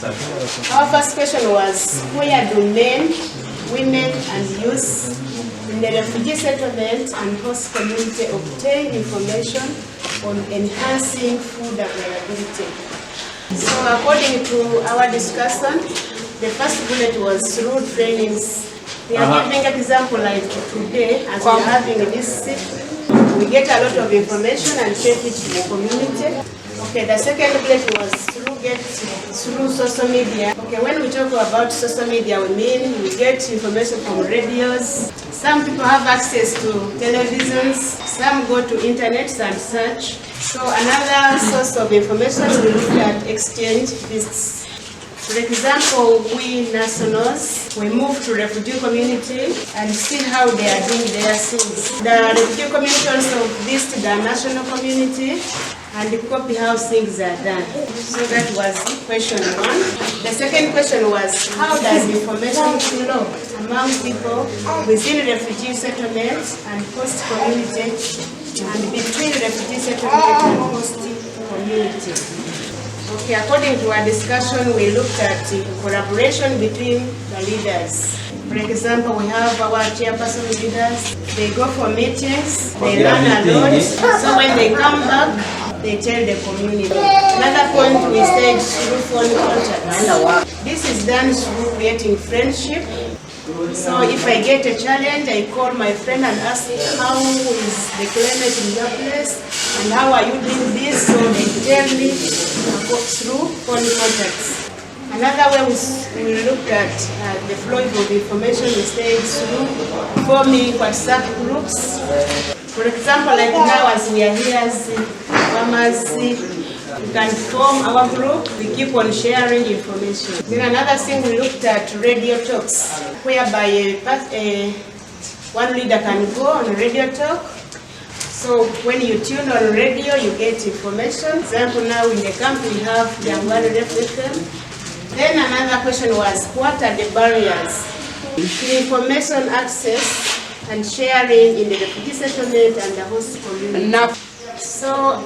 Our first question was, where do men, women and youth in the refugee settlement and host community obtain information on enhancing food availability? So according to our discussion, the first bullet was through trainings. We are giving an example like today, as we are having this, we get a lot of information and take it to the community. Okay, the second bullet was through social media. Okay, when we talk about social media, we mean we get information from radios. Some people have access to televisions, some go to internet and search. So another source of information we look at exchange lists. For example, we nationals, we move to refugee community and see how they are doing their things. The refugee community also list the national community and copy how things are done. So that was question one. The second question was, how does information flow among people within refugee settlements and host community and between refugee settlement and host community? Okay, according to our discussion, we looked at collaboration between the leaders. For example, we have our chairperson leaders. They go for meetings, they learn a lot. So when they come back, they tell the community. Another point we said through phone contacts. This is done through creating friendship. So if I get a challenge, I call my friend and ask how is the climate in your place and how are you doing this, so they tell me through phone contacts. Another way we looked at the flow of information we said through forming WhatsApp groups. For example, like now as we are here as farmers, we can form our group, we keep on sharing information. Then another thing we looked at radio talks, whereby one leader can go on a radio talk. So when you tune on radio, you get information. For example, now in the camp we have the Angwari FM. Then another question was, what are the barriers to information access and sharing in the refugee settlement and the host community? So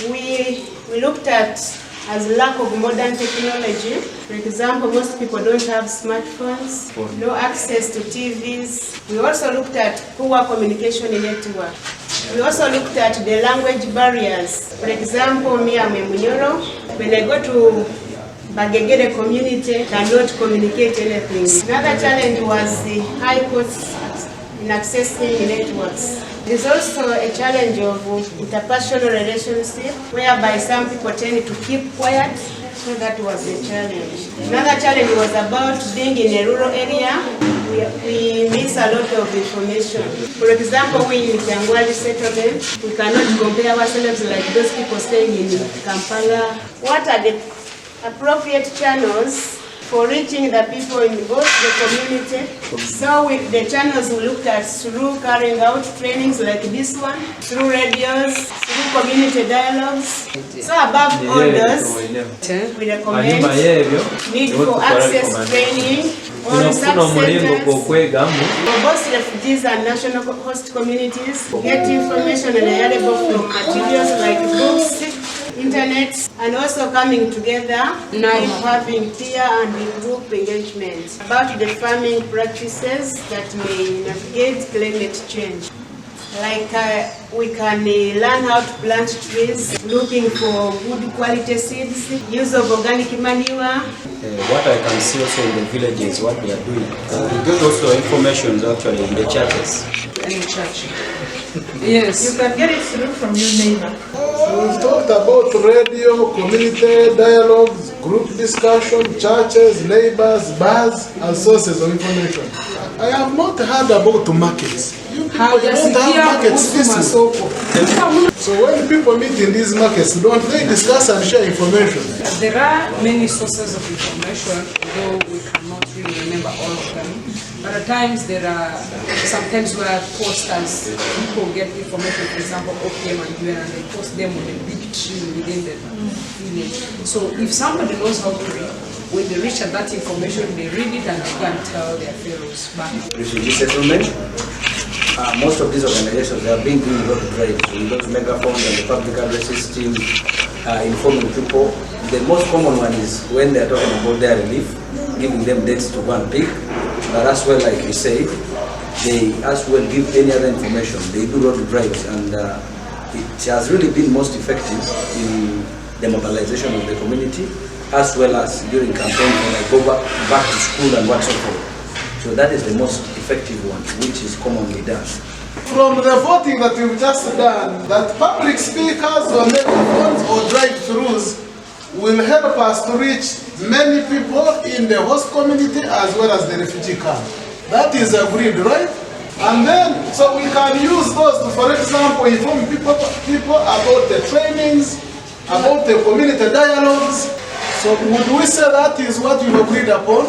we looked at as lack of modern technology. For example, most people don't have smartphones, no access to TVs. We also looked at poor communication network. We also looked at the language barriers. For example, me, I'm a Munyoro. When I go to Bagegere community, I cannot communicate anything. Another challenge was the high costs in accessing networks. There's also a challenge of interpersonal relationship, whereby some people tend to keep quiet, so that was a challenge. Another challenge was about being in a rural area. We miss a lot of information. For example, we in the Angwali settlement, we cannot compare ourselves like those people staying in Kampala. What are the appropriate channels for reaching the people in both the community? So with the channels we looked at through carrying out trainings like this one, through radios, through community dialogues. So above all those, we recommend need for access training on sub-centers for both refugees and national host communities. Get information available from materials like books, internet, and also coming together and having peer and group engagement about the farming practices that may navigate climate change. Like we can learn how to plant trees, looking for good quality seeds, use of organic manure. What I can see also in the villages, what they are doing. We get also information actually in the churches. In the church. Yes. You can get it through from your neighbor. We talked about radio, community dialogues, group discussion, churches, neighbors, bars, and sources of information. I have not heard about markets. How does it markets this way. So when people meet in these markets, don't they discuss and share information? There are many sources of information, though we cannot really remember all of them. But at times there are sometimes where posters, people get information, for example, OPM and UN, and they post them on a big tree within the village. So if somebody knows how to read, when they reach at that information, they read it and they can tell their fellows back. Refugee settlement. Most of these organizations, they are being doing a lot of drives with those megaphones and the public address system, informing people The most common one is when they are talking about their relief, giving them dates to go and pick, but as well, like you said, they as well give any other information. They do road drives, and it has really been most effective in the mobilization of the community, as well as during campaigns when I go back to school and what's so forth. So that is the most effective one, which is commonly done. From the voting that we've just done, that public speakers or megaphones or drive-thrus will help us to reach many people in the host community as well as the refugee camp. That is agreed, right? And then, so we can use those to, for example, inform people about the trainings, about the community dialogues. So would we say that is what we've agreed upon?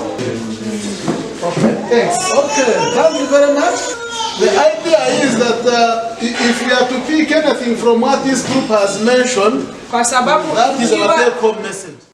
Okay, thanks. Okay, thank you very much. The idea is that if we are to pick anything from what this group has mentioned, that is our take-home message.